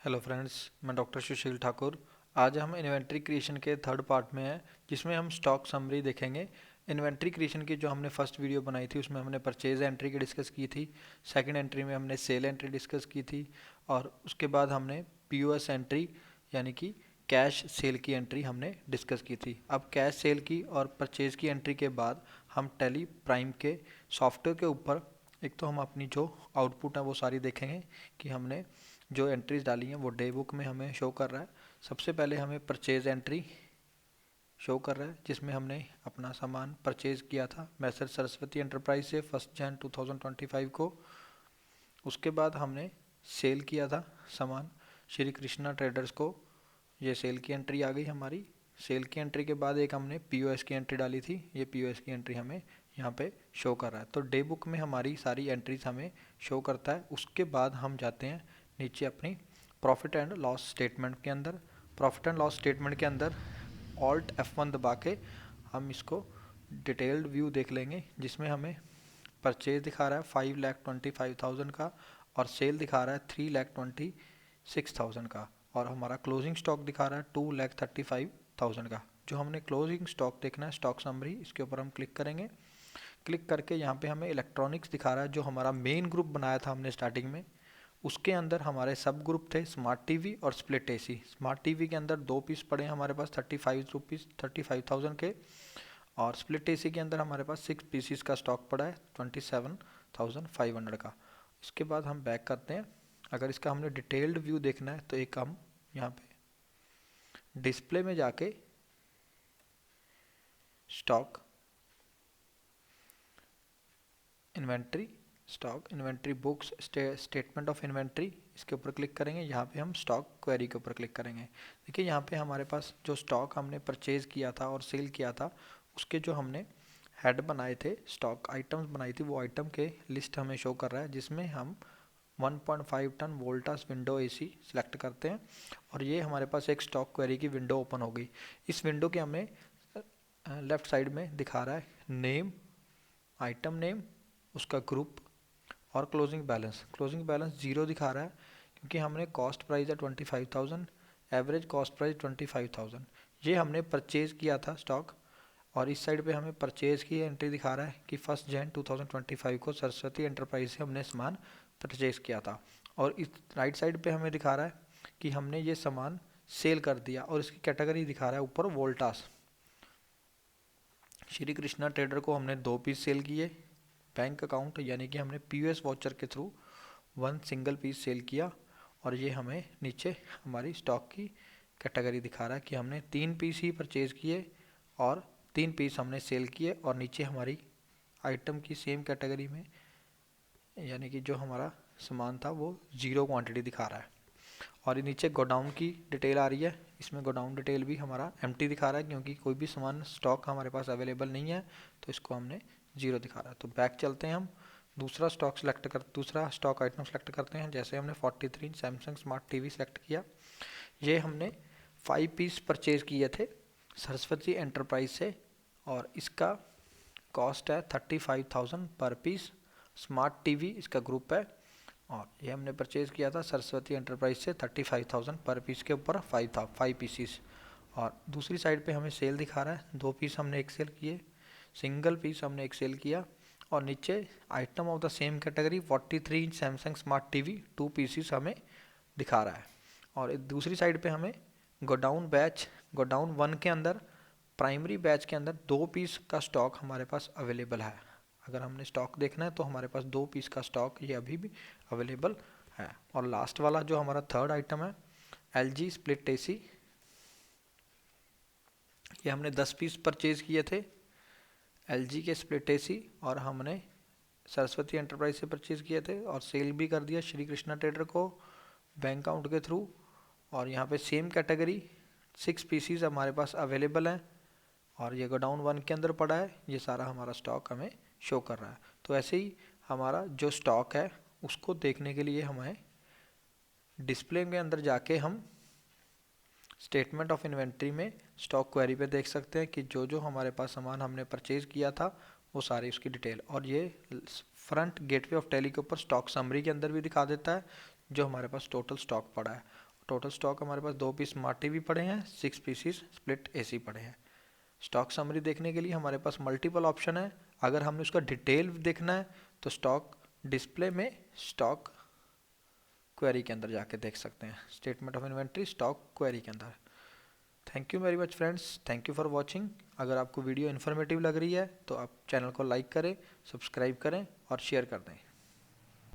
Hello friends, मैं doctor सुशील ठाकुर। आज हम इन्वेंट्री क्रिएशन के थर्ड पार्ट में हैं, जिसमें हम स्टॉक समरी देखेंगे। इन्वेंट्री क्रिएशन की जो हमने फर्स्ट वीडियो बनाई थी उसमें हमने परचेज एंट्री की डिस्कस की थी। सेकंड एंट्री में हमने सेल एंट्री डिस्कस की थी और उसके बाद हमने पीओएस एंट्री यानी कि कैश सेल की एंट्री हमने डिस्कस की थी। अब कैश सेल की और परचेज की एंट्री के बाद हम टैली प्राइम के सॉफ्टवेयर के ऊपर एक तो हम अपनी जो आउटपुट है वो सारी देखेंगे कि हमने जो एंट्रीज डाली हैं वो डे बुक में हमें शो कर रहा है। सबसे पहले हमें परचेज एंट्री शो कर रहा है जिसमें हमने अपना सामान परचेज किया था मैसर सरस्वती एंटरप्राइज से 1 जनवरी 2025 को। उसके बाद हमने सेल किया था सामान श्री कृष्णा ट्रेडर्स को। ये सेल की एंट्री आ गई हमारी। सेल की एंट्री के बाद एक हमने पीओएस की एंट्री डाली थी। ये पीओएस की एंट्री हमें यहाँ पे शो कर रहा है। तो डे बुक में हमारी सारी एंट्रीज हमें शो करता है। उसके बाद हम जाते हैं नीचे अपनी प्रॉफिट एंड लॉस स्टेटमेंट के अंदर। प्रॉफिट एंड लॉस स्टेटमेंट के अंदर ऑल्ट F1 दबा के हम इसको डिटेल्ड व्यू देख लेंगे, जिसमें हमें परचेज दिखा रहा है 5,25,000 का और सेल दिखा रहा है 3,26,000 का और हमारा क्लोजिंग स्टॉक दिखा रहा है 2,35,000 का। जो हमने क्लोजिंग स्टॉक देखना है स्टॉक समरी, इसके ऊपर हम क्लिक करेंगे। क्लिक करके यहाँ पे हमें इलेक्ट्रॉनिक्स दिखा रहा है जो हमारा मेन ग्रुप बनाया था हमने स्टार्टिंग में। उसके अंदर हमारे सब ग्रुप थे स्मार्ट टीवी और स्प्लिट एसी। स्मार्ट टीवी के अंदर दो पीस पड़े हैं हमारे पास 35 रुपीज़ 35,000 के और स्प्लिट एसी के अंदर हमारे पास 6 पीसीस का स्टॉक पड़ा है 27,500 का। इसके बाद हम बैक करते हैं। अगर इसका हमने डिटेल्ड व्यू देखना है तो एक हम यहाँ पे डिस्प्ले में जाके stock inventory stock inventory books statement of inventory, इसके ऊपर क्लिक करेंगे। यहाँ पे हम स्टॉक क्वेरी के ऊपर क्लिक करेंगे। देखिए यहाँ पे हमारे पास जो स्टॉक हमने परचेज किया था और सेल किया था उसके जो हमने हेड बनाए थे, स्टॉक आइटम्स बनाई थी, वो आइटम के लिस्ट हमें शो कर रहा है, जिसमें हम 1.5 ton Voltas window AC select करते हैं और ये हमारे पास एक स्टॉक क्वेरी की विंडो ओपन हो गई। इस विंडो के हमें लेफ्ट साइड में दिखा रहा है नेम, आइटम नेम, उसका ग्रुप और क्लोजिंग बैलेंस जीरो दिखा रहा है क्योंकि हमने कॉस्ट प्राइस है 25,000, एवरेज कॉस्ट प्राइस 25,000। ये हमने परचेज किया था स्टॉक और इस साइड पे हमें परचेज की एंट्री दिखा रहा है कि 1 जनवरी 2025 को सरस्वती एंटरप्राइज से हमने सामान परचेज किया था। और इस राइट साइड पे हमें दिखा रहा है कि हमने ये सामान सेल कर दिया और इसकी कैटेगरी दिखा रहा है ऊपर वोल्टास। श्री कृष्णा ट्रेडर को हमने 2 पीस सेल किए। बैंक अकाउंट यानी कि हमने पीओएस वाउचर के थ्रू 1 सिंगल पीस सेल किया और ये हमें नीचे हमारी स्टॉक की कैटेगरी दिखा रहा है कि हमने 3 पीस ही परचेज किए और 3 पीस हमने सेल किए और नीचे हमारी आइटम की सेम कैटेगरी में यानी कि जो हमारा सामान था वो ज़ीरो क्वांटिटी दिखा रहा है। और ये नीचे गोडाउन की डिटेल आ रही है। इसमें गोडाउन डिटेल भी हमारा एम्प्टी दिखा रहा है क्योंकि कोई भी सामान स्टॉक हमारे पास अवेलेबल नहीं है, तो इसको हमने जीरो दिखा रहा है। तो बैक चलते हैं हम, दूसरा स्टॉक आइटम सेलेक्ट करते हैं। जैसे हमने 43 सैमसंग स्मार्ट टीवी सेलेक्ट किया। ये हमने 5 पीस परचेज किए थे सरस्वती एंटरप्राइज से और इसका कॉस्ट है 35,000 पर पीस। स्मार्ट टीवी इसका ग्रुप है और ये हमने परचेज किया था सरस्वती एंटरप्राइज से 35,000 पर पीस के ऊपर 5 पीसीस। और दूसरी साइड पे हमें सेल दिखा रहा है 2 पीस हमने एक सेल किए, सिंगल पीस हमने एक सेल किया और नीचे item of the same category 43 inch Samsung smart TV 2 pieces हमें दिखा रहा है। और दूसरी साइड पे हमें गोडाउन 1 के अंदर प्राइमरी बैच के अंदर 2 पीस का स्टॉक हमारे पास अवेलेबल है। अगर हमने स्टॉक देखना है तो हमारे पास 2 पीस का स्टॉक ये अभी भी अवेलेबल है। और लास्ट वाला जो हमारा थर्ड आइटम है LG स्प्लिट एसी, ये हमने 10 पीस परचेज किए थे LG के स्प्लिट एसी और हमने सरस्वती एंटरप्राइज से परचेज किए थे और सेल भी कर दिया श्री कृष्णा ट्रेडर को बैंक अकाउंट के थ्रू। और यहाँ पे सेम कैटेगरी 6 पीसीज हमारे पास अवेलेबल हैं और ये गोडाउन 1 के अंदर पड़ा है। ये सारा हमारा स्टॉक हमें शो कर रहा है। तो ऐसे ही हमारा जो स्टॉक है उसको देखने के लिए हमें डिस्प्ले के अंदर जाके हम स्टेटमेंट ऑफ इन्वेंट्री में स्टॉक क्वेरी पे देख सकते हैं कि जो जो हमारे पास सामान हमने परचेज किया था वो सारी उसकी डिटेल। और ये फ्रंट गेटवे ऑफ टैली के ऊपर स्टॉक समरी के अंदर भी दिखा देता है जो हमारे पास टोटल स्टॉक पड़ा है। टोटल स्टॉक हमारे पास 2 पीस स्मार्ट टीवी पड़े हैं, 6 पीसीस स्प्लिट एसी पड़े हैं। स्टॉक समरी देखने के लिए हमारे पास मल्टीपल ऑप्शन है। अगर हमने उसका डिटेल देखना है तो स्टॉक डिस्प्ले में स्टॉक क्वेरी के अंदर जाके देख सकते हैं, statement of inventory stock query के अंदर। Thank you very much friends, thank you for watching. अगर आपको वीडियो इन्फॉर्मेटिव लग रही है तो आप चैनल को लाइक करें, सब्सक्राइब करें और शेयर कर दें।